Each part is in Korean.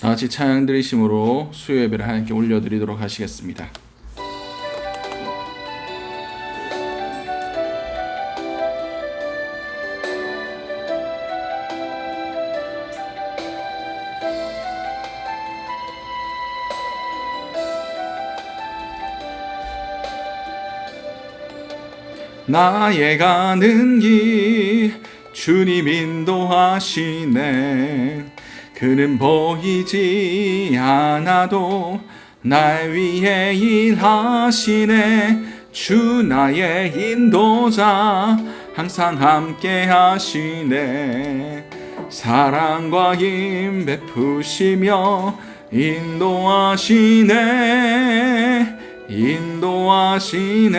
다 같이 찬양 드리심으로 수요 예배를 하나님께 올려드리도록 하시겠습니다. 나의 가는 길 주님 인도하시네. 그는 보이지 않아도 날 위해 일하시네. 주 나의 인도자 항상 함께 하시네. 사랑과 힘 베푸시며 인도하시네. 인도하시네.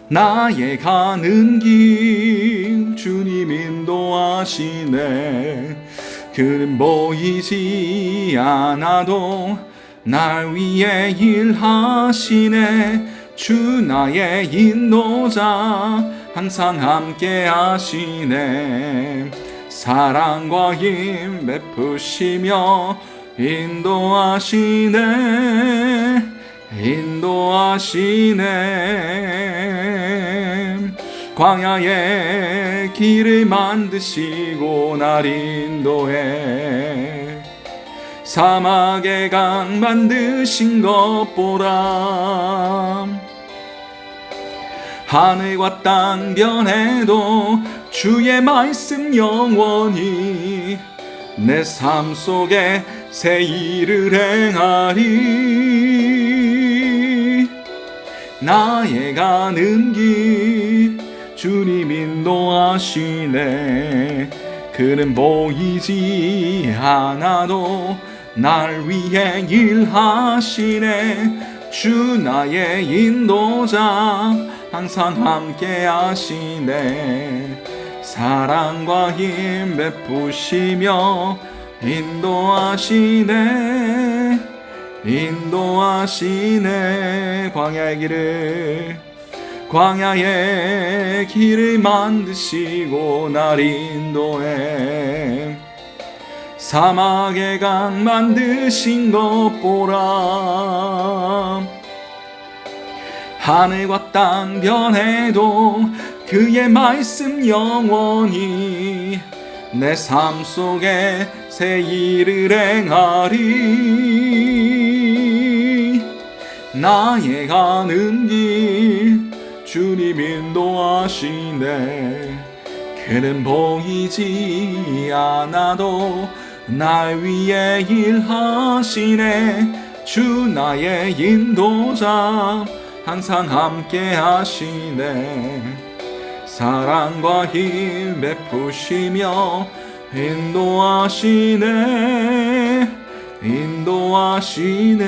나의 가는 길 주님 인도하시네. 그는 보이지 않아도 날 위해 일하시네. 주 나의 인도자 항상 함께 하시네. 사랑과 힘 베푸시며 인도하시네. 인도하시네. 광야의 길을 만드시고 날 인도해. 사막의 강 만드신 것 보라. 하늘과 땅 변해도 주의 말씀 영원히 내 삶 속에 새 일을 행하리. 나의 가는 길 주님 인도하시네. 그는 보이지 않아도 날 위해 일하시네. 주 나의 인도자 항상 함께 하시네. 사랑과 힘 베푸시며 인도하시네. 인도하시네. 광야의 길을 만드시고 날 인도해. 사막의 강 만드신 것 보라. 하늘과 땅 변해도 그의 말씀 영원히 내 삶 속에 새 일을 행하리. 나의 가는 길 주님 인도하시네. 그는 보이지 않아도 날 위해 일하시네. 주 나의 인도자 항상 함께 하시네. 사랑과 힘 베푸시며 인도하시네. 인도하시네.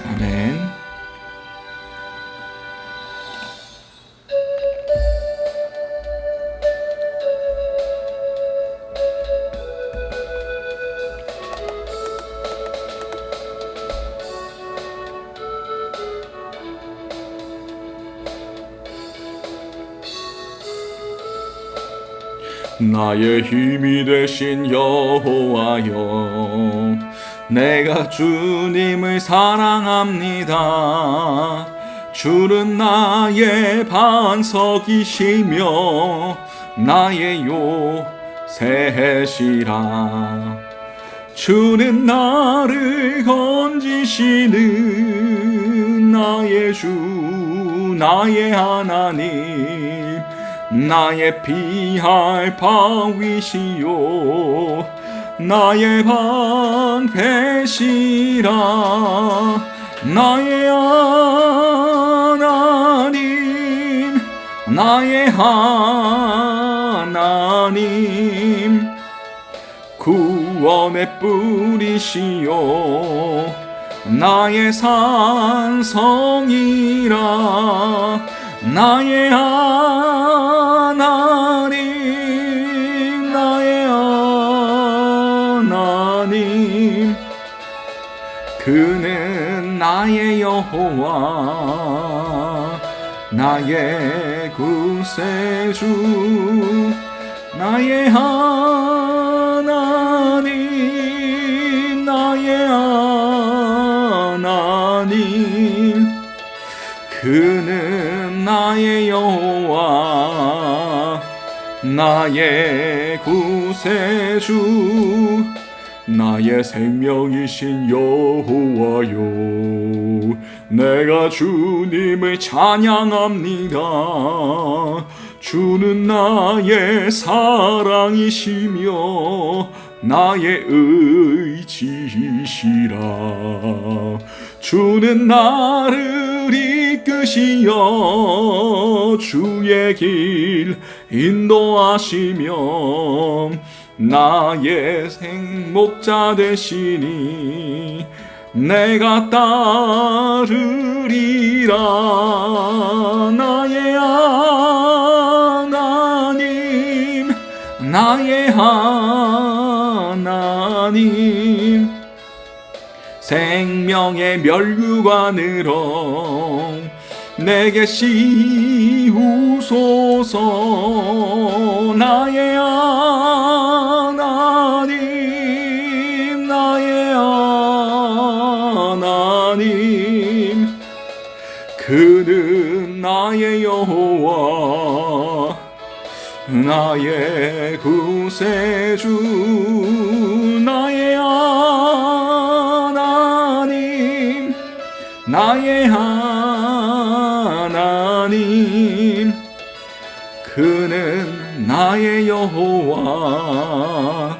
아멘. 나의 힘이 되신 여호와여, 내가 주님을 사랑합니다. 주는 나의 반석이시며 나의 요새시라. 주는 나를 건지시는 나의 주, 나의 하나님, 나의 피할 바위시요 나의 방패시라. 나의 하나님, 나의 하나님, 구원의 뿌리시요 나의 산성이라. 나의 하나님, 나의 하나님, 그는 나의 여호와, 나의 구세주 나의 하나님 나의 하나님 그는 나의 여호와 나의 구세주 나의 생명이신 여호와요 내가 주님을 찬양합니다 주는 나의 사랑이시며 나의 의지시라 주는 나를 이끄시어 주의 길 인도하시며 나의 생목자 되시니 내가 따르리라 나의 하나님 나의 하나님 생명의 멸류관으로 내게 씌우소서 나의 하나님 나의 하나님 그는 나의 여호와 나의 구세주 나의 하나님 나의 하나님 그는 나의 여호와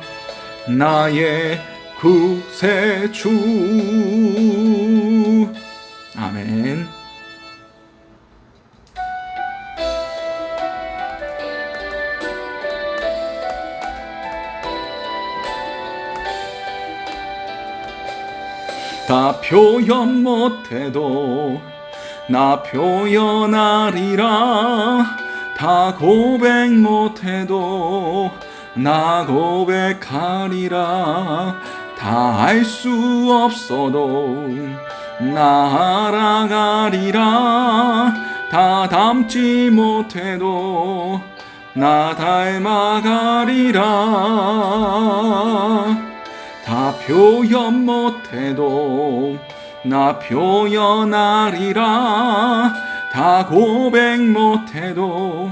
나의 구세주 아멘. 다 표현 못해도 나 표현하리라 다 고백 못해도 나 고백하리라 다 알 수 없어도 나 알아가리라 다 닮지 못해도 나 닮아가리라 다 표현 못해도 나 표현하리라 다 고백 못해도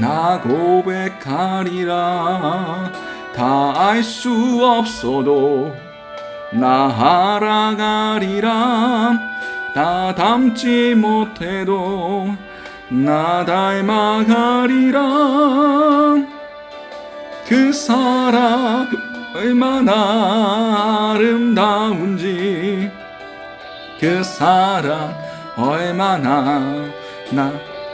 나 고백하리라 다 알 수 없어도 나 알아가리라 다 닮지 못해도 나 닮아가리라 그 사랑 얼마나 아름다운지 그 사랑 얼마나 나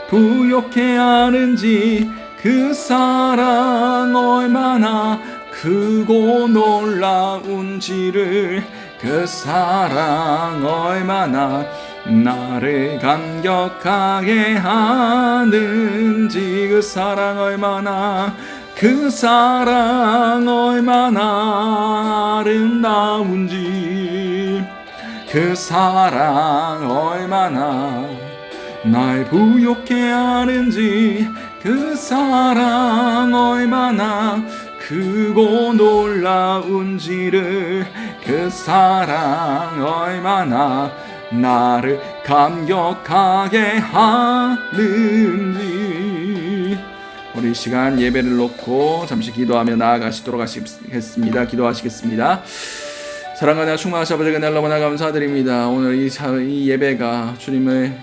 부욕해 하는지 그 사랑 얼마나 크고 놀라운지를 그 사랑 얼마나 나를 감격하게 하는지 그 사랑 얼마나 그 사랑 얼마나 아름다운지 그 사랑 얼마나 날 부욕해 하는지 그 사랑 얼마나 크고 놀라운지를 그 사랑 얼마나 나를 감격하게 하는지 우리 시간 예배를 놓고 잠시 기도하며 나아가시도록 하겠습니다. 기도하시겠습니다. 사랑하는 충만하신 아버지 그날 너무나 감사드립니다. 오늘 이 예배가 주님을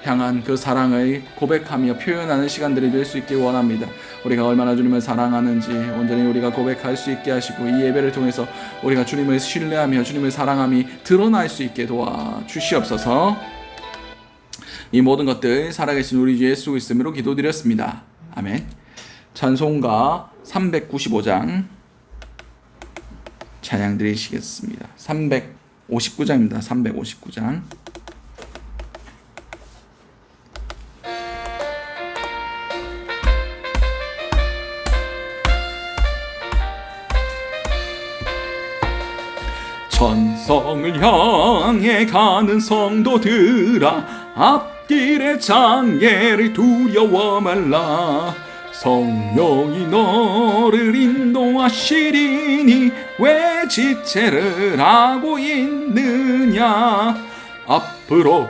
향한 그 사랑을 고백하며 표현하는 시간들이 될 수 있길 원합니다. 우리가 얼마나 주님을 사랑하는지 온전히 우리가 고백할 수 있게 하시고 이 예배를 통해서 우리가 주님을 신뢰하며 주님을 사랑함이 드러날 수 있게 도와주시옵소서. 이 모든 것들 살아계신 우리 주 예수 그리스도로 기도드렸습니다. 아멘. 찬송가 395장 찬양 드리시겠습니다. 359장입니다. 359장. 천성을 향해 가는 성도들아 앞길의 장애를 두려워 말라. 성령이 너를 인도하시리니 왜 지체를 하고 있느냐. 앞으로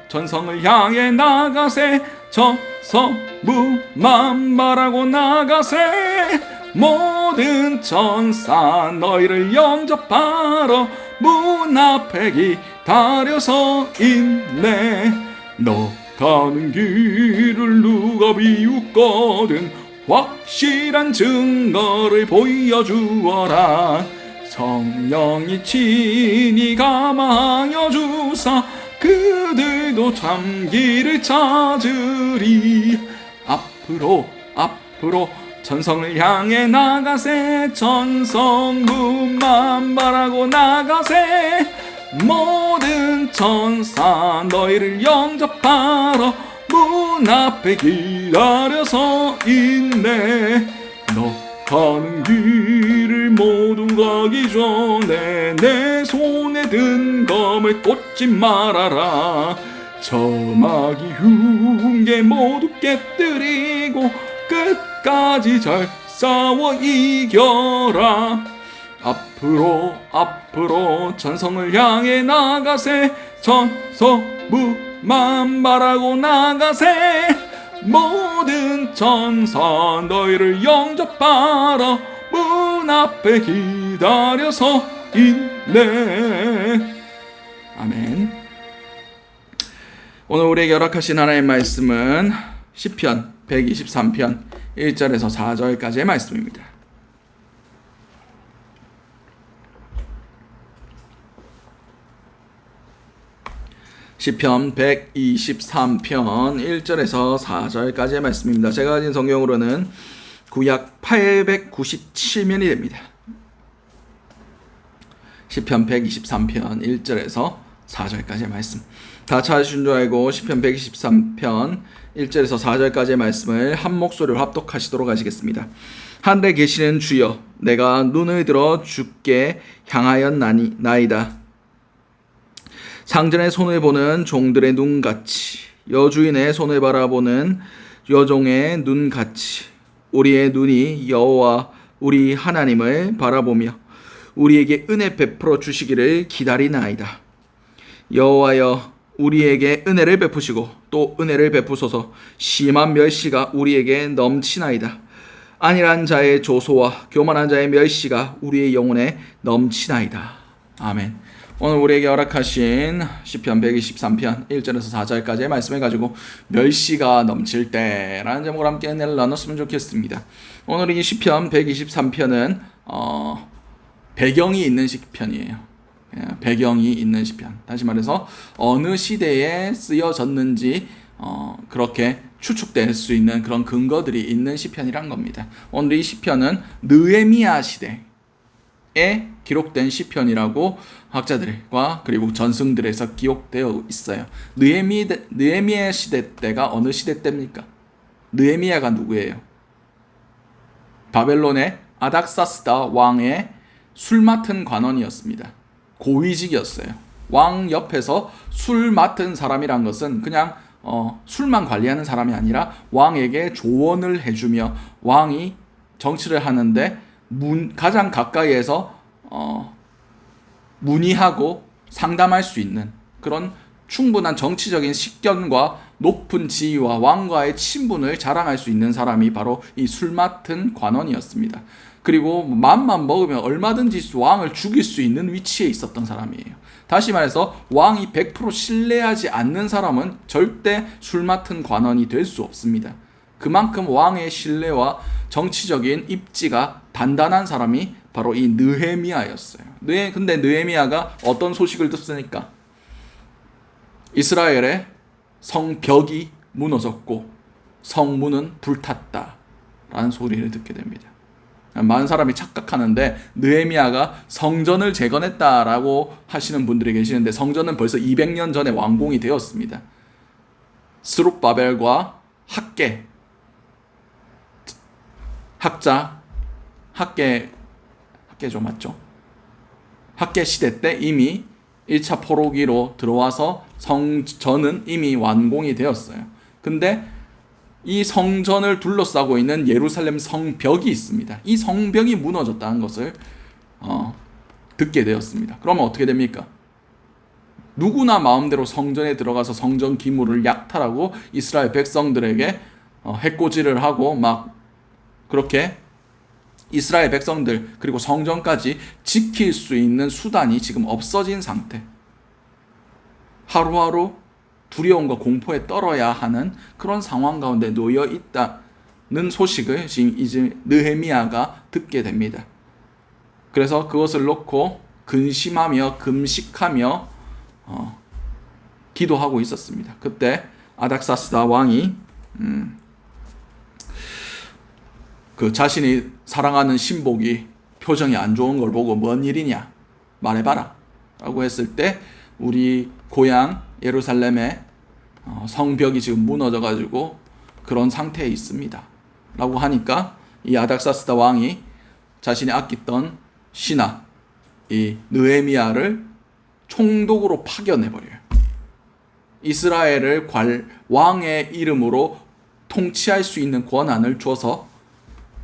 전성을 향해 나가세. 저서무만바라고 나가세. 모든 천사 너희를 영접하러 문 앞에 기다려서 있네. 너 가는 길을 누가 비웃거든 확실한 증거를 보여주어라. 성령이 친히 감하여 주사 그들도 참 길을 찾으리. 앞으로 전성을 향해 나가세. 전성문만바라고 나가세. 모든 천사 너희를 영접하러 문 앞에 기다려서 있네. 너 가는 길을 모두 가기 전에 내 손에 든 검을 꽂지 말아라. 저마귀 흉계 모두 깨뜨리고 끝까지 잘 싸워 이겨라. 앞으로 전성을 향해 나가세. 전서무만바라고 나가세. 모든 천사 너희를 영접하러 문 앞에 기다려서 있네. 아멘. 오늘 우리에게 허락하신 하나님의 말씀은 시편 123편 1절에서 4절까지의 말씀입니다. 시편 123편 1절에서 4절까지의 말씀입니다. 제가 가진 성경으로는 구약 897면이 됩니다. 시편 123편 1절에서 4절까지의 말씀. 다 찾으신 줄 알고 시편 123편 1절에서 4절까지의 말씀을 한 목소리로 합독하시도록 하시겠습니다. 하늘에 계시는 주여, 내가 눈을 들어 주께 향하였나이다. 상전의 손을 보는 종들의 눈같이, 여주인의 손을 바라보는 여종의 눈같이 우리의 눈이 여호와 우리 하나님을 바라보며 우리에게 은혜 베풀어 주시기를 기다리나이다. 여호와여, 우리에게 은혜를 베푸시고 또 은혜를 베푸소서. 심한 멸시가 우리에게 넘치나이다. 안일한 자의 조소와 교만한 자의 멸시가 우리의 영혼에 넘치나이다. 아멘. 오늘 우리에게 허락하신 시편 123편 1절에서 4절까지의 말씀을 가지고 멸시가 넘칠 때라는 제목으로 함께 은혜를 나눴으면 좋겠습니다. 오늘 이 시편 123편은 배경이 있는 시편이에요. 배경이 있는 시편. 다시 말해서 어느 시대에 쓰여졌는지 그렇게 추측될 수 있는 그런 근거들이 있는 시편이란 겁니다. 오늘 이 시편은 느헤미야 시대에 기록된 시편이라고 학자들과 그리고 전승들에서 기록되어 있어요. 느헤미야 시대 때가 어느 시대 때입니까? 느헤미야가 누구예요? 바벨론의 아닥사스다 왕의 술 맡은 관원이었습니다. 고위직이었어요. 왕 옆에서 술 맡은 사람이란 것은 그냥 술만 관리하는 사람이 아니라 왕에게 조언을 해주며 왕이 정치를 하는데 가장 가까이에서 문의하고 상담할 수 있는 그런 충분한 정치적인 식견과 높은 지위와 왕과의 친분을 자랑할 수 있는 사람이 바로 이 술 맡은 관원이었습니다. 그리고 맘만 먹으면 얼마든지 왕을 죽일 수 있는 위치에 있었던 사람이에요. 다시 말해서 왕이 100% 신뢰하지 않는 사람은 절대 술 맡은 관원이 될 수 없습니다. 그만큼 왕의 신뢰와 정치적인 입지가 단단한 사람이 바로 이 느헤미야였어요. 근데 느헤미야가 어떤 소식을 듣습니까? 이스라엘의 성벽이 무너졌고 성문은 불탔다 라는 소리를 듣게 됩니다. 많은 사람이 착각하는데 느헤미야가 성전을 재건했다라고 하시는 분들이 계시는데 성전은 벌써 200년 전에 완공이 되었습니다. 스룹바벨과 학계죠, 맞죠? 학계 시대 때 이미 1차 포로기로 들어와서 성전은 이미 완공이 되었어요. 근데 이 성전을 둘러싸고 있는 예루살렘 성벽이 있습니다. 이 성벽이 무너졌다는 것을 듣게 되었습니다. 그러면 어떻게 됩니까? 누구나 마음대로 성전에 들어가서 성전 기물을 약탈하고 이스라엘 백성들에게 해코지를 하고 막 그렇게 이스라엘 백성들 그리고 성전까지 지킬 수 있는 수단이 지금 없어진 상태. 하루하루 두려움과 공포에 떨어야 하는 그런 상황 가운데 놓여 있다는 소식을 지금 이제 느헤미야가 듣게 됩니다. 그래서 그것을 놓고 근심하며 금식하며 기도하고 있었습니다. 그때 아닥사스다 왕이 그 자신이 사랑하는 신복이 표정이 안 좋은 걸 보고 뭔 일이냐 말해봐라 라고 했을 때 우리 고향 예루살렘의 성벽이 지금 무너져 가지고 그런 상태에 있습니다 라고 하니까 이 아닥사스다 왕이 자신이 아끼던 신하 이 느헤미야를 총독으로 파견해버려요. 이스라엘을 왕의 이름으로 통치할 수 있는 권한을 줘서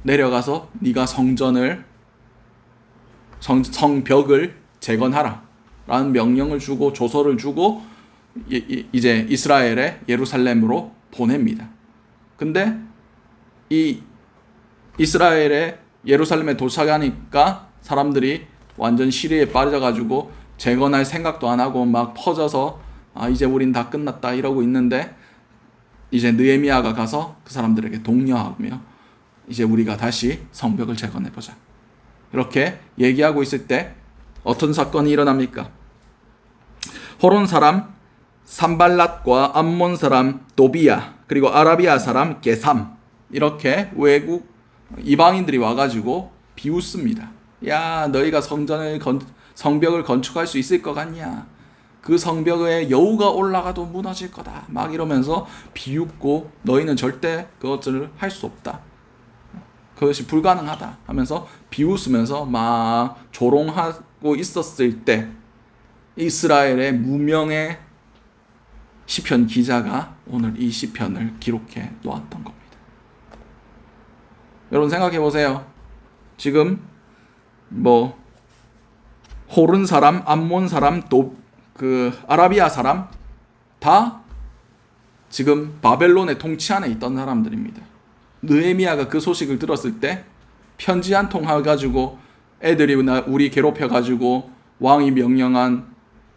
내려가서 네가 성벽을 재건하라 라는 명령을 주고 조서를 주고 이제 이스라엘의 예루살렘으로 보냅니다. 근데 이 이스라엘의 예루살렘에 도착하니까 사람들이 완전 시리에 빠져가지고 재건할 생각도 안 하고 막 퍼져서 이제 우린 다 끝났다 이러고 있는데 이제 느헤미야가 가서 그 사람들에게 독려하며 이제 우리가 다시 성벽을 재건해보자 이렇게 얘기하고 있을 때 어떤 사건이 일어납니까? 호론 사람 산발랏과 암몬 사람 도비야 그리고 아라비아 사람 게삼 이렇게 외국 이방인들이 와가지고 비웃습니다. 야 너희가 성벽을 건축할 수 있을 것 같냐? 그 성벽에 여우가 올라가도 무너질 거다 막 이러면서 비웃고 너희는 절대 그것을 할 수 없다. 그것이 불가능하다 하면서 비웃으면서 막 조롱하고 있었을 때 이스라엘의 무명의 시편 기자가 오늘 이 시편을 기록해 놓았던 겁니다. 여러분 생각해 보세요. 지금 호른 사람, 암몬 사람, 또 그 아라비아 사람 다 지금 바벨론의 통치 안에 있던 사람들입니다. 느헤미야가 그 소식을 들었을 때 편지 한 통 해가지고 애들이 우리 괴롭혀가지고 왕이 명령한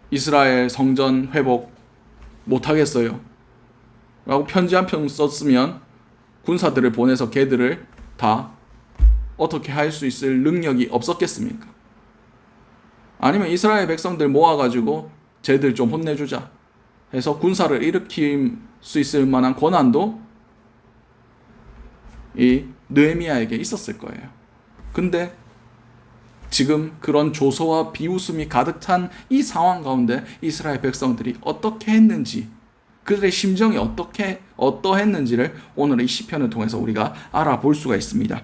이스라엘 성전 회복 못하겠어요 라고 편지 한 편 썼으면 군사들을 보내서 걔들을 다 어떻게 할 수 있을 능력이 없었겠습니까? 아니면 이스라엘 백성들 모아가지고 쟤들 좀 혼내주자 해서 군사를 일으킬 수 있을 만한 권한도 이 느헤미야에게 있었을 거예요. 근데 지금 그런 조소와 비웃음이 가득 찬 이 상황 가운데 이스라엘 백성들이 어떻게 했는지 그들의 심정이 어떠했는지를 오늘 이 시편을 통해서 우리가 알아볼 수가 있습니다.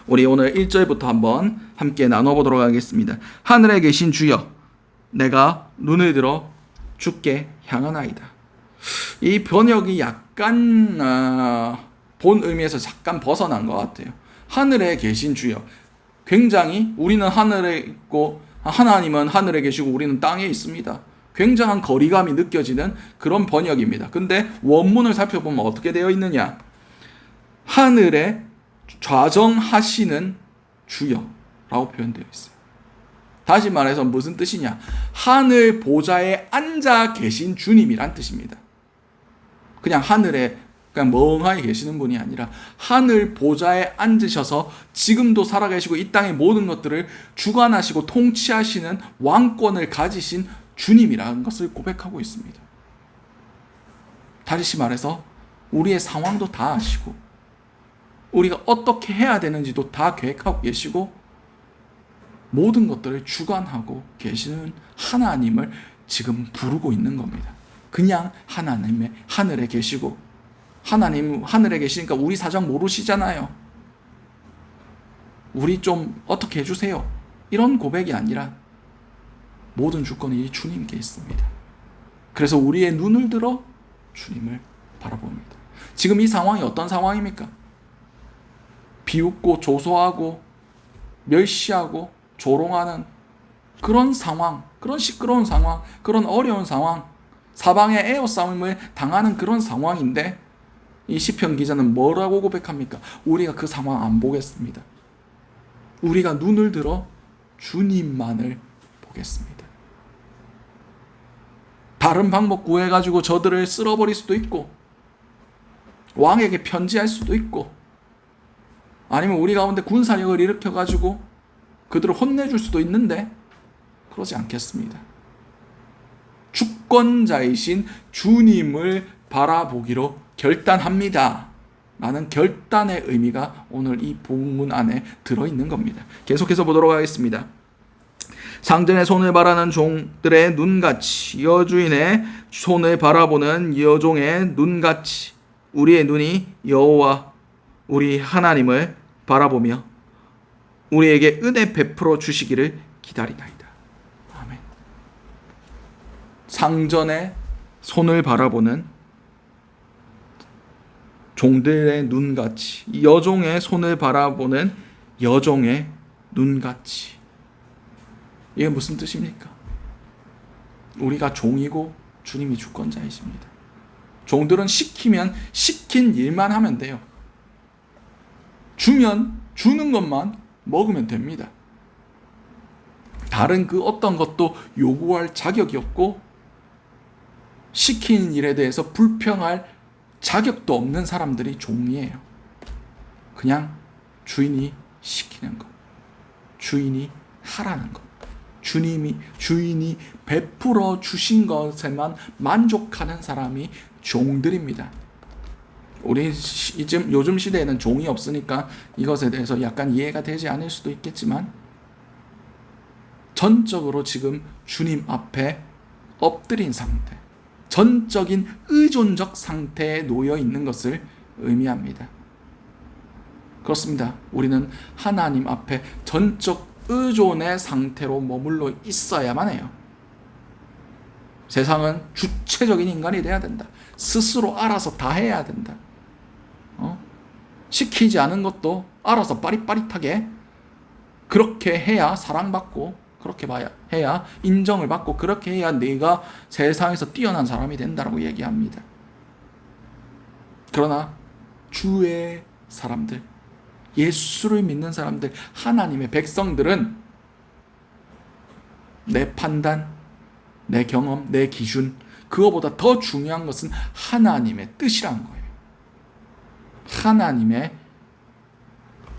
우리 오늘 1절부터 한번 함께 나눠보도록 하겠습니다. 하늘에 계신 주여 내가 눈을 들어 주께 향하나이다. 이 번역이 약간 본 의미에서 잠깐 벗어난 것 같아요. 하늘에 계신 주여 굉장히 우리는 하늘에 있고 하나님은 하늘에 계시고 우리는 땅에 있습니다. 굉장한 거리감이 느껴지는 그런 번역입니다. 근데 원문을 살펴보면 어떻게 되어 있느냐? 하늘에 좌정하시는 주여라고 표현되어 있어요. 다시 말해서 무슨 뜻이냐? 하늘 보좌에 앉아 계신 주님이란 뜻입니다. 그냥 하늘에 그냥 멍하니 계시는 분이 아니라 하늘 보좌에 앉으셔서 지금도 살아계시고 이 땅의 모든 것들을 주관하시고 통치하시는 왕권을 가지신 주님이라는 것을 고백하고 있습니다. 다시 말해서 우리의 상황도 다 아시고 우리가 어떻게 해야 되는지도 다 계획하고 계시고 모든 것들을 주관하고 계시는 하나님을 지금 부르고 있는 겁니다. 그냥 하나님의 하늘에 계시고 하나님 하늘에 계시니까 우리 사정 모르시잖아요. 우리 좀 어떻게 해주세요. 이런 고백이 아니라 모든 주권이 주님께 있습니다. 그래서 우리의 눈을 들어 주님을 바라봅니다. 지금 이 상황이 어떤 상황입니까? 비웃고 조소하고 멸시하고 조롱하는 그런 상황, 그런 시끄러운 상황, 그런 어려운 상황, 사방에 에워싸움을 당하는 그런 상황인데 이 시편 기자는 뭐라고 고백합니까? 우리가 그 상황 안 보겠습니다. 우리가 눈을 들어 주님만을 보겠습니다. 다른 방법 구해가지고 저들을 쓸어버릴 수도 있고 왕에게 편지할 수도 있고 아니면 우리 가운데 군사력을 일으켜가지고 그들을 혼내줄 수도 있는데 그러지 않겠습니다. 주권자이신 주님을 바라보기로 결단합니다. 라는 결단의 의미가 오늘 이 본문 안에 들어있는 겁니다. 계속해서 보도록 하겠습니다. 상전의 손을 바라는 종들의 눈같이 여주인의 손을 바라보는 여종의 눈같이 우리의 눈이 여호와 우리 하나님을 바라보며 우리에게 은혜 베풀어 주시기를 기다리나이다. 아멘. 상전의 손을 바라보는 종들의 눈같이 여종의 손을 바라보는 여종의 눈같이. 이게 무슨 뜻입니까? 우리가 종이고 주님이 주권자이십니다. 종들은 시키면 시킨 일만 하면 돼요. 주면 주는 것만 먹으면 됩니다. 다른 그 어떤 것도 요구할 자격이 없고 시키는 일에 대해서 불평할 자격도 없는 사람들이 종이에요. 그냥 주인이 시키는 것, 주인이 하라는 것, 주인이 베풀어 주신 것에만 만족하는 사람이 종들입니다. 우리 요즘 시대에는 종이 없으니까 이것에 대해서 약간 이해가 되지 않을 수도 있겠지만 전적으로 지금 주님 앞에 엎드린 상태, 전적인 의존적 상태에 놓여 있는 것을 의미합니다. 그렇습니다. 우리는 하나님 앞에 전적 의존의 상태로 머물러 있어야만 해요. 세상은 주체적인 인간이 돼야 된다. 스스로 알아서 다 해야 된다. 시키지 않은 것도 알아서 빠릿빠릿하게 그렇게 해야 사랑받고 그렇게 해야 인정을 받고 그렇게 해야 내가 세상에서 뛰어난 사람이 된다라고 얘기합니다. 그러나 주의 사람들, 예수를 믿는 사람들, 하나님의 백성들은 내 판단, 내 경험, 내 기준, 그거보다 더 중요한 것은 하나님의 뜻이란 거예요. 하나님의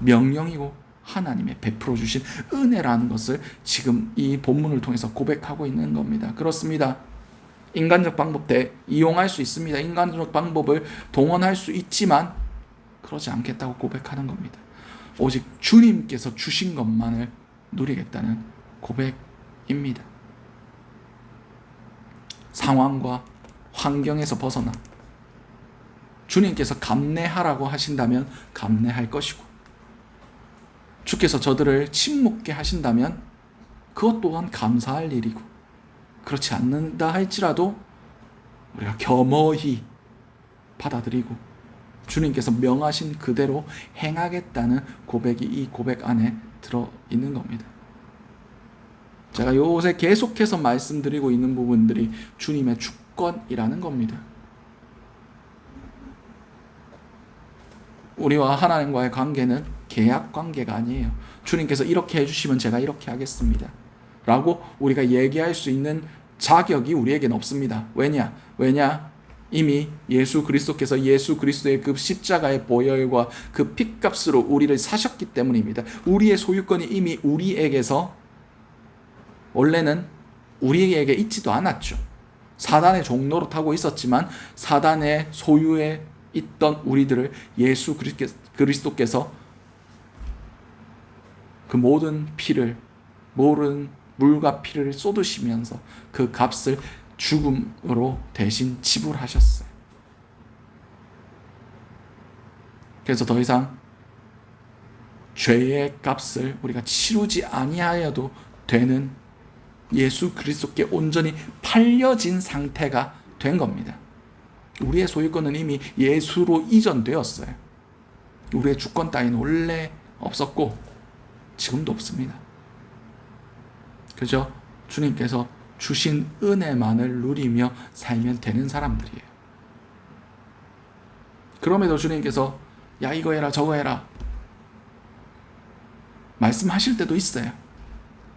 명령이고 하나님의 베풀어 주신 은혜라는 것을 지금 이 본문을 통해서 고백하고 있는 겁니다. 그렇습니다. 인간적 방법 이용할 수 있습니다. 인간적 방법을 동원할 수 있지만 그러지 않겠다고 고백하는 겁니다. 오직 주님께서 주신 것만을 누리겠다는 고백입니다. 상황과 환경에서 벗어나 주님께서 감내하라고 하신다면 감내할 것이고 주께서 저들을 침묵게 하신다면 그것 또한 감사할 일이고 그렇지 않는다 할지라도 우리가 겸허히 받아들이고 주님께서 명하신 그대로 행하겠다는 고백이 이 고백 안에 들어있는 겁니다. 제가 요새 계속해서 말씀드리고 있는 부분들이 주님의 주권이라는 겁니다. 우리와 하나님과의 관계는 계약 관계가 아니에요. 주님께서 이렇게 해주시면 제가 이렇게 하겠습니다 라고 우리가 얘기할 수 있는 자격이 우리에게는 없습니다. 왜냐? 이미 예수 그리스도께서 예수 그리스도의 그 십자가의 보혈과 그 핏값으로 우리를 사셨기 때문입니다. 우리의 소유권이 이미 우리에게서 원래는 우리에게 있지도 않았죠. 사단의 종로로 타고 있었지만 사단의 소유에 있던 우리들을 예수 그리스도께서 그 모든 물과 피를 쏟으시면서 그 값을 죽음으로 대신 지불하셨어요. 그래서 더 이상 죄의 값을 우리가 치르지 아니하여도 되는 예수 그리스도께 온전히 팔려진 상태가 된 겁니다. 우리의 소유권은 이미 예수로 이전되었어요. 우리의 주권 따위는 원래 없었고 지금도 없습니다. 그저 주님께서 주신 은혜만을 누리며 살면 되는 사람들이에요. 그럼에도 주님께서 야 이거 해라 저거 해라 말씀하실 때도 있어요.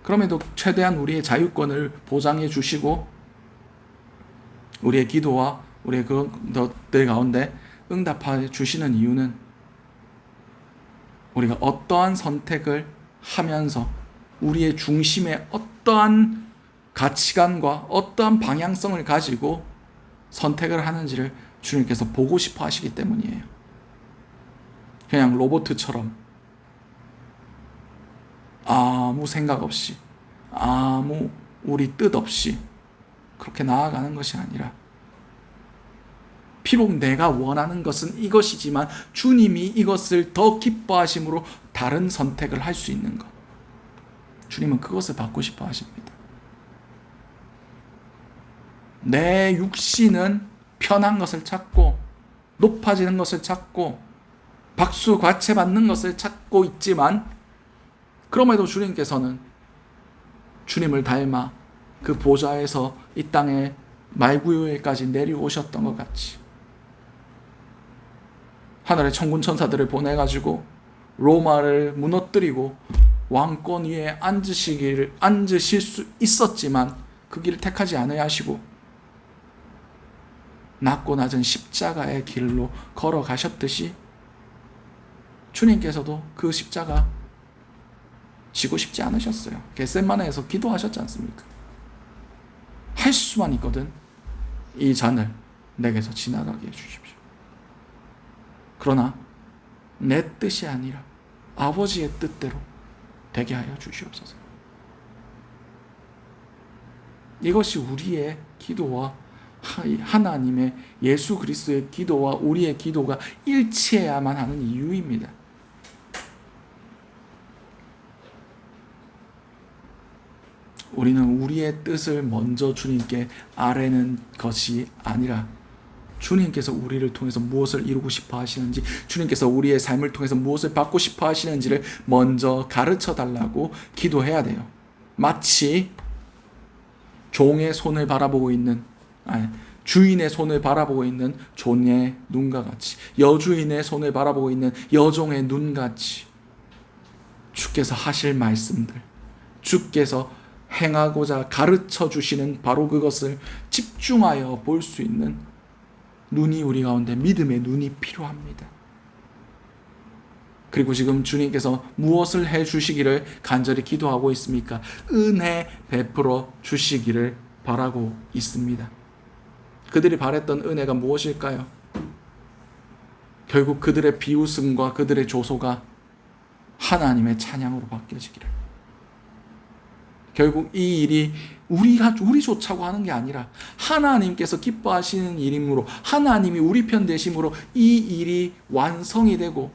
그럼에도 최대한 우리의 자유권을 보장해 주시고 우리의 기도와 우리의 그것들 가운데 응답해 주시는 이유는 우리가 어떠한 선택을 하면서 우리의 중심에 어떠한 가치관과 어떠한 방향성을 가지고 선택을 하는지를 주님께서 보고 싶어 하시기 때문이에요. 그냥 로봇처럼 아무 생각 없이 아무 우리 뜻 없이 그렇게 나아가는 것이 아니라 비록 내가 원하는 것은 이것이지만 주님이 이것을 더 기뻐하심으로 다른 선택을 할 수 있는 것. 주님은 그것을 받고 싶어 하십니다. 내 육신은 편한 것을 찾고 높아지는 것을 찾고 박수 과채 받는 것을 찾고 있지만 그럼에도 주님께서는 주님을 닮아 그 보좌에서 이 땅에 말구유에까지 내려오셨던 것 같이 하늘의 천군 천사들을 보내가지고 로마를 무너뜨리고 왕권 위에 앉으실 수 있었지만 그 길을 택하지 않아야 하시고 낮고 낮은 십자가의 길로 걸어가셨듯이 주님께서도 그 십자가 지고 싶지 않으셨어요. 겟세마네에서 기도하셨지 않습니까? 할 수만 있거든 이 잔을 내게서 지나가게 해주십시오. 그러나 내 뜻이 아니라 아버지의 뜻대로 되게 하여 주시옵소서. 이것이 우리의 기도와 하나님의 예수 그리스도의 기도와 우리의 기도가 일치해야만 하는 이유입니다. 우리는 우리의 뜻을 먼저 주님께 아뢰는 것이 아니라 주님께서 우리를 통해서 무엇을 이루고 싶어 하시는지, 주님께서 우리의 삶을 통해서 무엇을 받고 싶어 하시는지를 먼저 가르쳐 달라고 기도해야 돼요. 마치 종의 손을 바라보고 있는, 주인의 손을 바라보고 있는 종의 눈과 같이, 여주인의 손을 바라보고 있는 여종의 눈같이 주께서 하실 말씀들, 주께서 행하고자 가르쳐 주시는 바로 그것을 집중하여 볼 수 있는 눈이 우리 가운데, 믿음의 눈이 필요합니다. 그리고 지금 주님께서 무엇을 해 주시기를 간절히 기도하고 있습니까? 은혜 베풀어 주시기를 바라고 있습니다. 그들이 바랬던 은혜가 무엇일까요? 결국 그들의 비웃음과 그들의 조소가 하나님의 찬양으로 바뀌어지기를. 결국 이 일이 우리 좋자고 하는 게 아니라 하나님께서 기뻐하시는 일이므로, 하나님이 우리 편 되심으로 이 일이 완성이 되고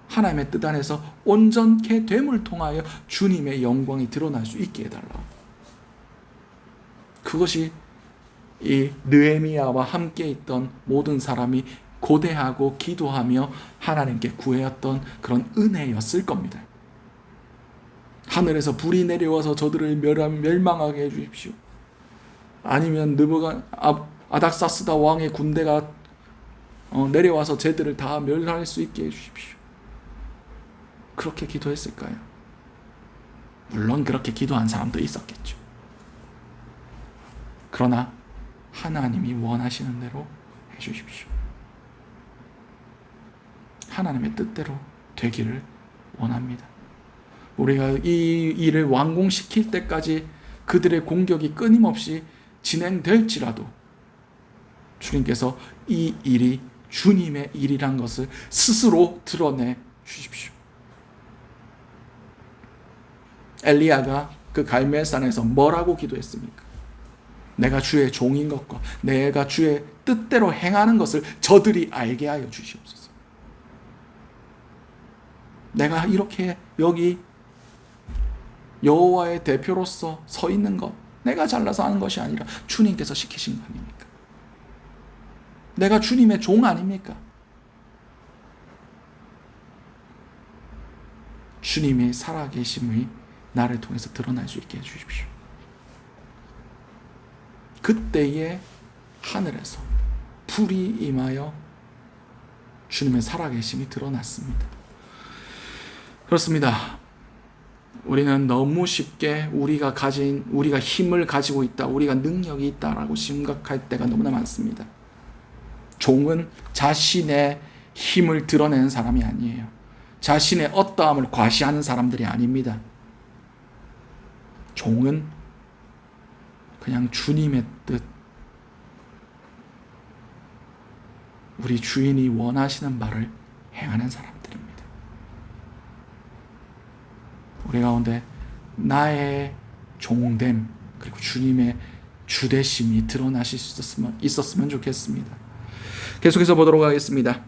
하나님의 뜻 안에서 온전케 됨을 통하여 주님의 영광이 드러날 수 있게 해달라. 그것이 이 느헤미야와 함께 있던 모든 사람이 고대하고 기도하며 하나님께 구해왔던 그런 은혜였을 겁니다. 하늘에서 불이 내려와서 저들을 멸망하게 해주십시오. 아니면 아닥사스다 왕의 군대가 내려와서 쟤들을 다 멸할 수 있게 해주십시오. 그렇게 기도했을까요? 물론 그렇게 기도한 사람도 있었겠죠. 그러나 하나님이 원하시는 대로 해주십시오. 하나님의 뜻대로 되기를 원합니다. 우리가 이 일을 완공시킬 때까지 그들의 공격이 끊임없이 진행될지라도 주님께서 이 일이 주님의 일이란 것을 스스로 드러내 주십시오. 엘리야가 그 갈멜산에서 뭐라고 기도했습니까? 내가 주의 종인 것과 내가 주의 뜻대로 행하는 것을 저들이 알게 하여 주시옵소서. 내가 이렇게 여기 여호와의 대표로서 서 있는 것, 내가 잘나서 하는 것이 아니라 주님께서 시키신 거 아닙니까? 내가 주님의 종 아닙니까? 주님의 살아계심이 나를 통해서 드러날 수 있게 해주십시오. 그때에 하늘에서 불이 임하여 주님의 살아계심이 드러났습니다. 그렇습니다. 우리는 너무 쉽게 우리가 힘을 가지고 있다, 우리가 능력이 있다라고 심각할 때가 너무나 많습니다. 종은 자신의 힘을 드러내는 사람이 아니에요. 자신의 어떠함을 과시하는 사람들이 아닙니다. 종은 그냥 주님의 뜻, 우리 주인이 원하시는 바를 행하는 사람들입니다. 우리 가운데 나의 종됨, 그리고 주님의 주대심이 드러나실 수 있었으면 좋겠습니다. 계속해서 보도록 하겠습니다.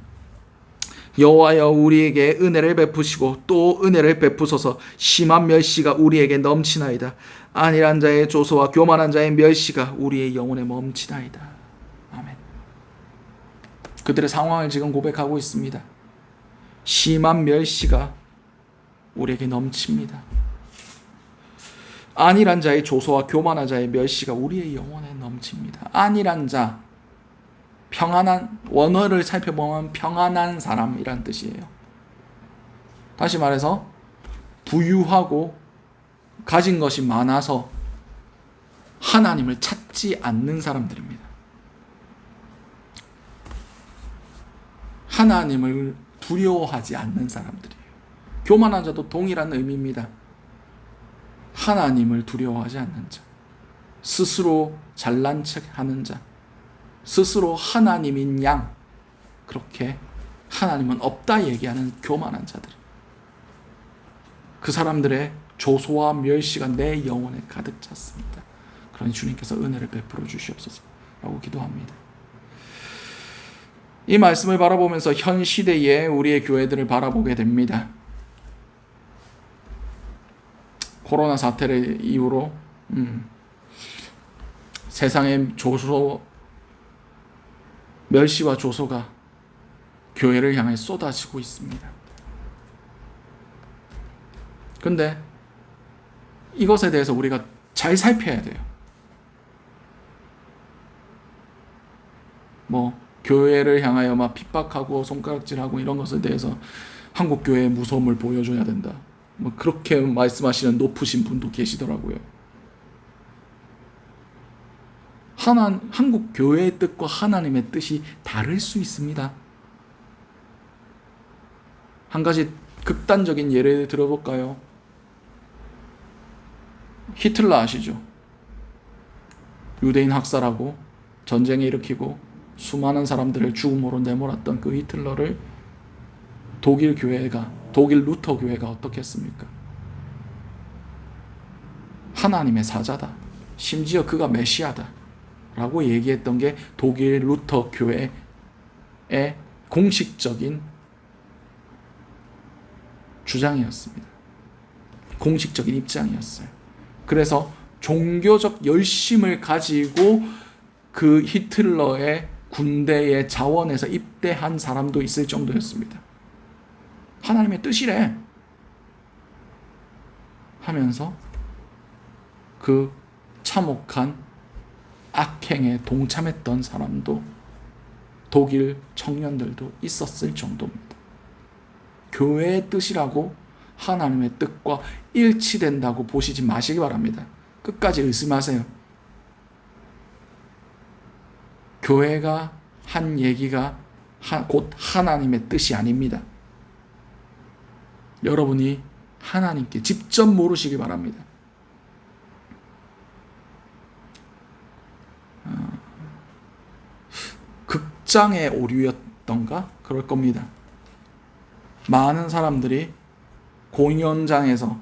여호와여, 우리에게 은혜를 베푸시고 또 은혜를 베푸소서. 심한 멸시가 우리에게 넘치나이다. 안일한 자의 조소와 교만한 자의 멸시가 우리의 영혼에 멈치나이다. 아멘. 그들의 상황을 지금 고백하고 있습니다. 심한 멸시가 우리에게 넘칩니다. 안일한 자의 조소와 교만한 자의 멸시가 우리의 영혼에 넘칩니다. 안일한 자, 평안한, 원어를 살펴보면 평안한 사람이란 뜻이에요. 다시 말해서 부유하고 가진 것이 많아서 하나님을 찾지 않는 사람들입니다. 하나님을 두려워하지 않는 사람들이에요. 교만한 자도 동일한 의미입니다. 하나님을 두려워하지 않는 자, 스스로 잘난 척하는 자, 스스로 하나님인 양, 그렇게 하나님은 없다 얘기하는 교만한 자들, 그 사람들의 조소와 멸시가 내 영혼에 가득 찼습니다. 그러니 주님께서 은혜를 베풀어 주시옵소서라고 기도합니다. 이 말씀을 바라보면서 현 시대의 우리의 교회들을 바라보게 됩니다. 코로나 사태를 이후로 세상의 멸시와 조소가 교회를 향해 쏟아지고 있습니다. 그런데 이것에 대해서 우리가 잘 살펴야 돼요. 교회를 향하여 막 핍박하고 손가락질하고 이런 것에 대해서 한국 교회의 무서움을 보여줘야 된다. 그렇게 말씀하시는 높으신 분도 계시더라고요. 한국 교회의 뜻과 하나님의 뜻이 다를 수 있습니다. 한 가지 극단적인 예를 들어볼까요? 히틀러 아시죠? 유대인 학살하고 전쟁을 일으키고 수많은 사람들을 죽음으로 내몰았던 그 히틀러를 독일 루터 교회가 어떻게 했습니까? 하나님의 사자다, 심지어 그가 메시아다 라고 얘기했던 게 독일 루터 교회의 공식적인 주장이었습니다. 공식적인 입장이었어요. 그래서 종교적 열심을 가지고 그 히틀러의 군대의 자원에서 입대한 사람도 있을 정도였습니다. 하나님의 뜻이래 하면서 그 참혹한 악행에 동참했던 사람도, 독일 청년들도 있었을 정도입니다. 교회의 뜻이라고 하나님의 뜻과 일치된다고 보시지 마시기 바랍니다. 끝까지 의심하세요. 교회가 한 얘기가 곧 하나님의 뜻이 아닙니다. 여러분이 하나님께 직접 물으시기 바랍니다. 극장의 오류였던가? 그럴 겁니다. 많은 사람들이 공연장에서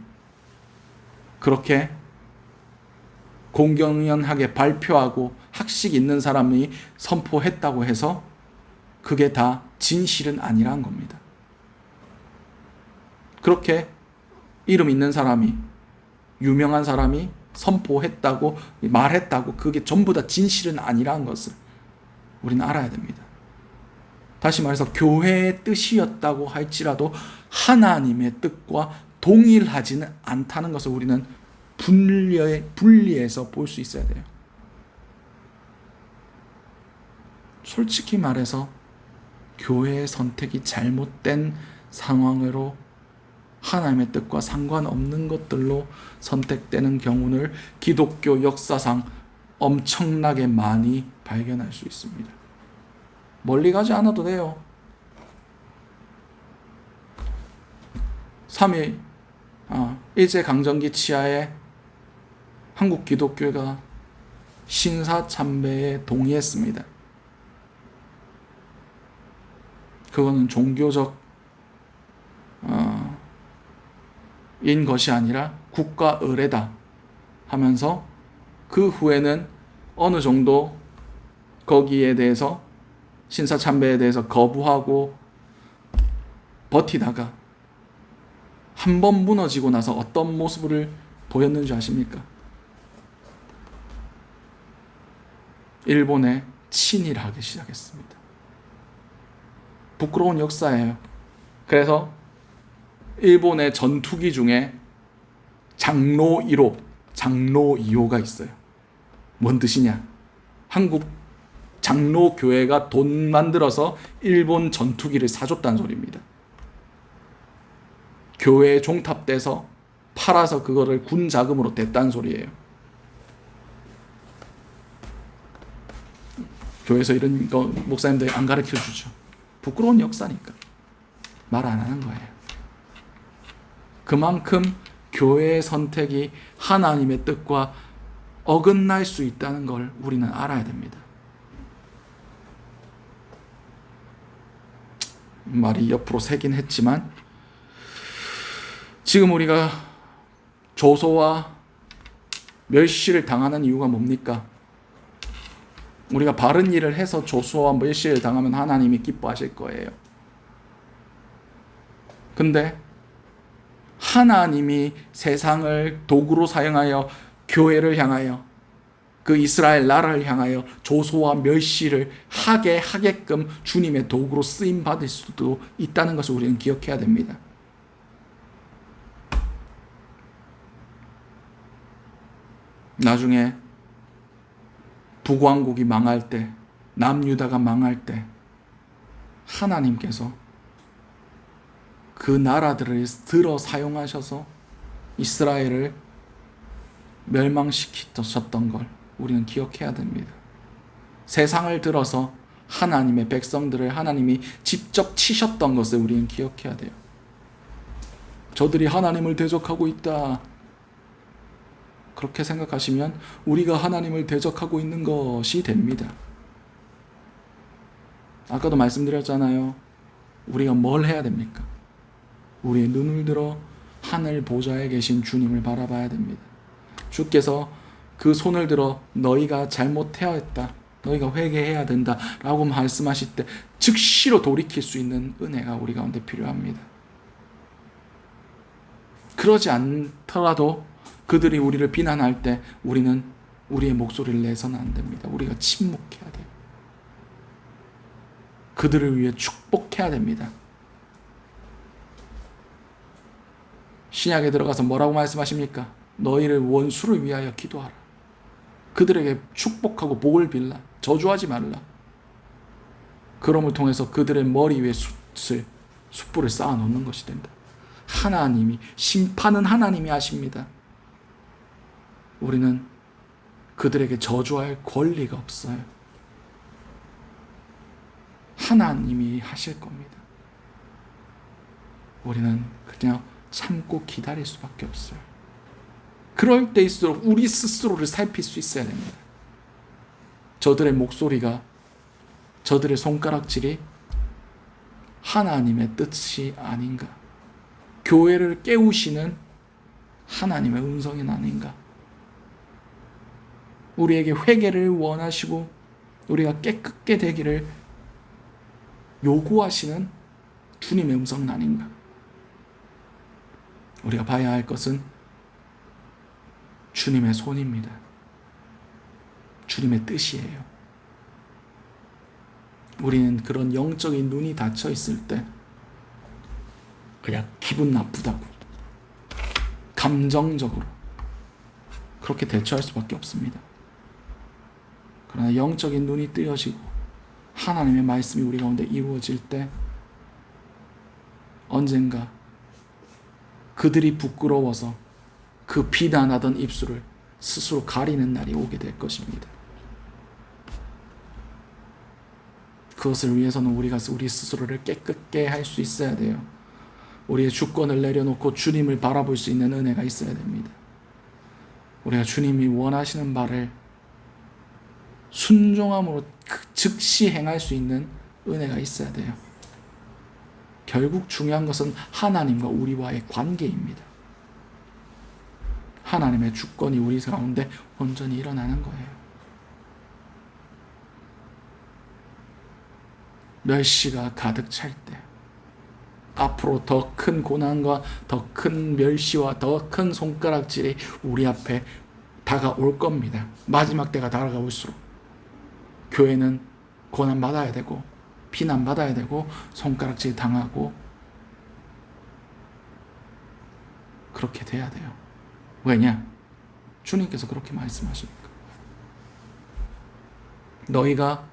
그렇게 공공연하게 발표하고 학식 있는 사람이 선포했다고 해서 그게 다 진실은 아니란 겁니다. 그렇게 이름 있는 사람이 유명한 사람이 선포했다고 말했다고 그게 전부 다 진실은 아니라는 것을 우리는 알아야 됩니다. 다시 말해서 교회의 뜻이었다고 할지라도 하나님의 뜻과 동일하지는 않다는 것을 우리는 분리해서 볼 수 있어야 돼요. 솔직히 말해서 교회의 선택이 잘못된 상황으로 하나님의 뜻과 상관없는 것들로 선택되는 경우를 기독교 역사상 엄청나게 많이 발견할 수 있습니다. 멀리 가지 않아도 돼요. 3일 일제강점기 치하에 한국 기독교가 신사참배에 동의했습니다. 그거는 종교적 인 것이 아니라 국가 의례다 하면서 그 후에는 어느 정도 거기에 대해서 신사참배에 대해서 거부하고 버티다가 한 번 무너지고 나서 어떤 모습을 보였는지 아십니까? 일본에 친일을 하기 시작했습니다. 부끄러운 역사예요. 그래서 일본의 전투기 중에 장로 1호, 장로 2호가 있어요. 뭔 뜻이냐? 한국 장로 교회가 돈 만들어서 일본 전투기를 사줬다는 소리입니다. 교회에 종탑돼서 팔아서 그거를 군 자금으로 댔다는 소리예요. 교회에서 이런 거 목사님들이 안 가르쳐 주죠. 부끄러운 역사니까 말 안 하는 거예요. 그만큼 교회의 선택이 하나님의 뜻과 어긋날 수 있다는 걸 우리는 알아야 됩니다. 말이 옆으로 새긴 했지만 지금 우리가 조소와 멸시를 당하는 이유가 뭡니까? 우리가 바른 일을 해서 조소와 멸시를 당하면 하나님이 기뻐하실 거예요. 근데 하나님이 세상을 도구로 사용하여 교회를 향하여 그 이스라엘 나라를 향하여 조소와 멸시를 하게끔 주님의 도구로 쓰임 받을 수도 있다는 것을 우리는 기억해야 됩니다. 나중에 북왕국이 망할 때, 남유다가 망할 때 하나님께서 그 나라들을 들어 사용하셔서 이스라엘을 멸망시키셨던 걸 우리는 기억해야 됩니다. 세상을 들어서 하나님의 백성들을 하나님이 직접 치셨던 것을 우리는 기억해야 돼요. 저들이 하나님을 대적하고 있다. 그렇게 생각하시면 우리가 하나님을 대적하고 있는 것이 됩니다. 아까도 말씀드렸잖아요. 우리가 뭘 해야 됩니까? 우리의 눈을 들어 하늘 보좌에 계신 주님을 바라봐야 됩니다. 주께서 그 손을 들어 너희가 잘못하였다. 너희가 회개해야 된다. 라고 말씀하실 때 즉시로 돌이킬 수 있는 은혜가 우리 가운데 필요합니다. 그러지 않더라도 그들이 우리를 비난할 때 우리는 우리의 목소리를 내서는 안 됩니다. 우리가 침묵해야 돼요. 그들을 위해 축복해야 됩니다. 신약에 들어가서 뭐라고 말씀하십니까? 너희를 원수를 위하여 기도하라. 그들에게 축복하고 복을 빌라. 저주하지 말라. 그럼을 통해서 그들의 머리 위에 숯불을 쌓아 놓는 것이 된다. 하나님이, 심판은 하나님이 하십니다. 우리는 그들에게 저주할 권리가 없어요. 하나님이 하실 겁니다. 우리는 그냥 참고 기다릴 수밖에 없어요. 그럴 때일수록 우리 스스로를 살필 수 있어야 됩니다. 저들의 목소리가, 저들의 손가락질이 하나님의 뜻이 아닌가? 교회를 깨우시는 하나님의 음성이 아닌가? 우리에게 회개를 원하시고 우리가 깨끗게 되기를 요구하시는 주님의 음성은 아닌가? 우리가 봐야 할 것은 주님의 손입니다. 주님의 뜻이에요. 우리는 그런 영적인 눈이 닫혀 있을 때 그냥 기분 나쁘다고 감정적으로 그렇게 대처할 수밖에 없습니다. 그러나 영적인 눈이 뜨여지고 하나님의 말씀이 우리 가운데 이루어질 때 언젠가 그들이 부끄러워서 그 비난하던 입술을 스스로 가리는 날이 오게 될 것입니다. 그것을 위해서는 우리가 우리 스스로를 깨끗게 할 수 있어야 돼요. 우리의 주권을 내려놓고 주님을 바라볼 수 있는 은혜가 있어야 됩니다. 우리가 주님이 원하시는 바를 순종함으로 즉시 행할 수 있는 은혜가 있어야 돼요. 결국 중요한 것은 하나님과 우리와의 관계입니다. 하나님의 주권이 우리 가운데 온전히 일어나는 거예요. 멸시가 가득 찰 때, 앞으로 더 큰 고난과 더 큰 멸시와 더 큰 손가락질이 우리 앞에 다가올 겁니다. 마지막 때가 다가올수록 교회는 고난받아야 되고 비난받아야 되고 손가락질 당하고 그렇게 돼야 돼요. 왜냐? 주님께서 그렇게 말씀하시니까. 너희가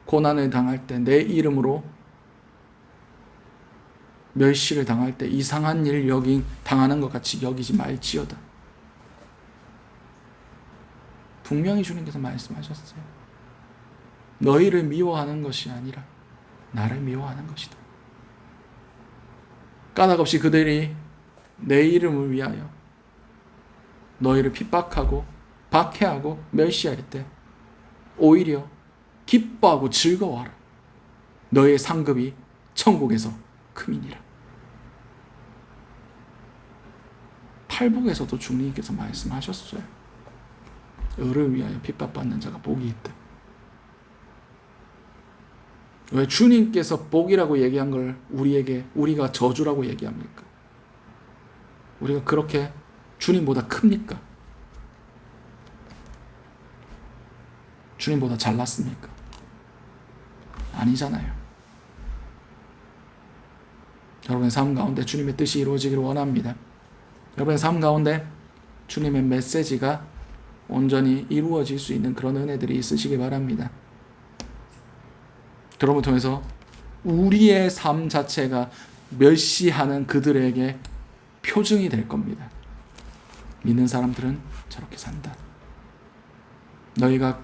고난을 당할 때 내 이름으로 멸시를 당할 때 이상한 일 당하는 것 같이 여기지 말지어다. 분명히 주님께서 말씀하셨어요. 너희를 미워하는 것이 아니라 나를 미워하는 것이다. 까닭없이 그들이 내 이름을 위하여 너희를 핍박하고 박해하고 멸시할 때 오히려 기뻐하고 즐거워하라. 너희의 상급이 천국에서 크미니라. 팔복에서도 주님께서 말씀하셨어요. 의를 위하여 핍박받는 자가 복이 있다. 왜 주님께서 복이라고 얘기한 걸 우리가 저주라고 얘기합니까? 우리가 그렇게 주님보다 큽니까? 주님보다 잘났습니까? 아니잖아요. 여러분의 삶 가운데 주님의 뜻이 이루어지기를 원합니다. 여러분의 삶 가운데 주님의 메시지가 온전히 이루어질 수 있는 그런 은혜들이 있으시기 바랍니다. 여러분을 통해서 우리의 삶 자체가 멸시하는 그들에게 표징이 될 겁니다. 믿는 사람들은 저렇게 산다. 너희가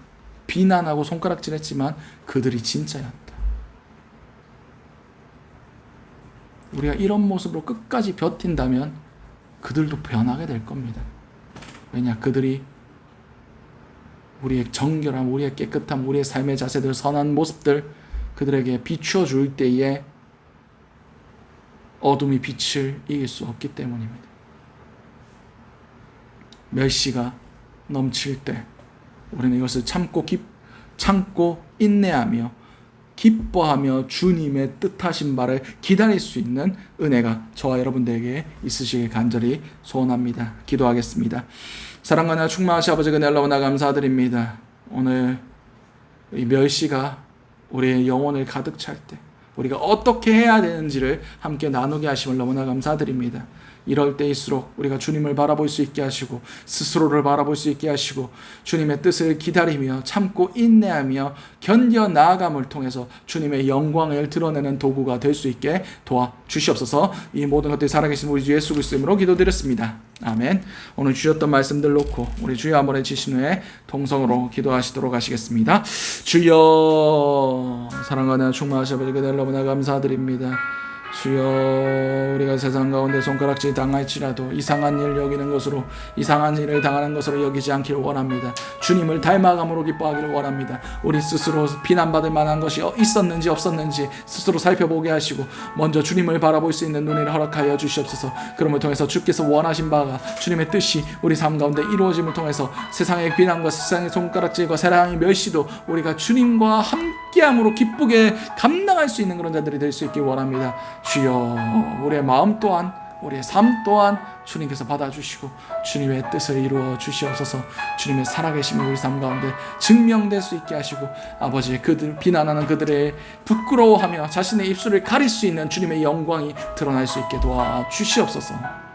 비난하고 손가락질했지만 그들이 진짜였다. 우리가 이런 모습으로 끝까지 버틴다면 그들도 변하게 될 겁니다. 왜냐? 그들이 우리의 정결함, 우리의 깨끗함, 우리의 삶의 자세들, 선한 모습들 그들에게 비추어 줄 때에 어둠이 빛을 이길 수 없기 때문입니다. 멸시가 넘칠 때 우리는 이것을 참고 인내하며 기뻐하며 주님의 뜻하신 바를 기다릴 수 있는 은혜가 저와 여러분들에게 있으시길 간절히 소원합니다. 기도하겠습니다. 사랑과 은혜와 충만하신 아버지 은혜 너무나 감사드립니다. 오늘 이 멸시가 우리의 영혼을 가득 찰 때 우리가 어떻게 해야 되는지를 함께 나누게 하심을 너무나 감사드립니다. 이럴 때일수록 우리가 주님을 바라볼 수 있게 하시고 스스로를 바라볼 수 있게 하시고 주님의 뜻을 기다리며 참고 인내하며 견뎌 나아감을 통해서 주님의 영광을 드러내는 도구가 될 수 있게 도와주시옵소서. 이 모든 것들이 살아계신 우리 주 예수 그리스도의 이름으로 기도드렸습니다. 아멘. 오늘 주셨던 말씀들 놓고 우리 주여 한번 해주신 후에 동성으로 기도하시도록 하시겠습니다. 주여 사랑과 은혜와 충만하신 아버지 그대를 너무나 감사드립니다. 주여 우리가 세상 가운데 손가락질 당할지라도 이상한 일 여기는 것으로 이상한 일을 당하는 것으로 여기지 않기를 원합니다. 주님을 닮아감으로 기뻐하기를 원합니다. 우리 스스로 비난받을 만한 것이 있었는지 없었는지 스스로 살펴보게 하시고 먼저 주님을 바라볼 수 있는 눈을 허락하여 주시옵소서. 그럼을 통해서 주께서 원하신 바가 주님의 뜻이 우리 삶 가운데 이루어짐을 통해서 세상의 비난과 세상의 손가락질과 세상의 멸시도 우리가 주님과 함께함으로 기쁘게 감당할 수 있는 그런 자들이 될 수 있길 원합니다. 주여 우리의 마음 또한 우리의 삶 또한 주님께서 받아주시고 주님의 뜻을 이루어 주시옵소서. 주님의 살아계심이 우리 삶 가운데 증명될 수 있게 하시고 아버지 그들 비난하는 그들의 부끄러워하며 자신의 입술을 가릴 수 있는 주님의 영광이 드러날 수 있게 도와주시옵소서.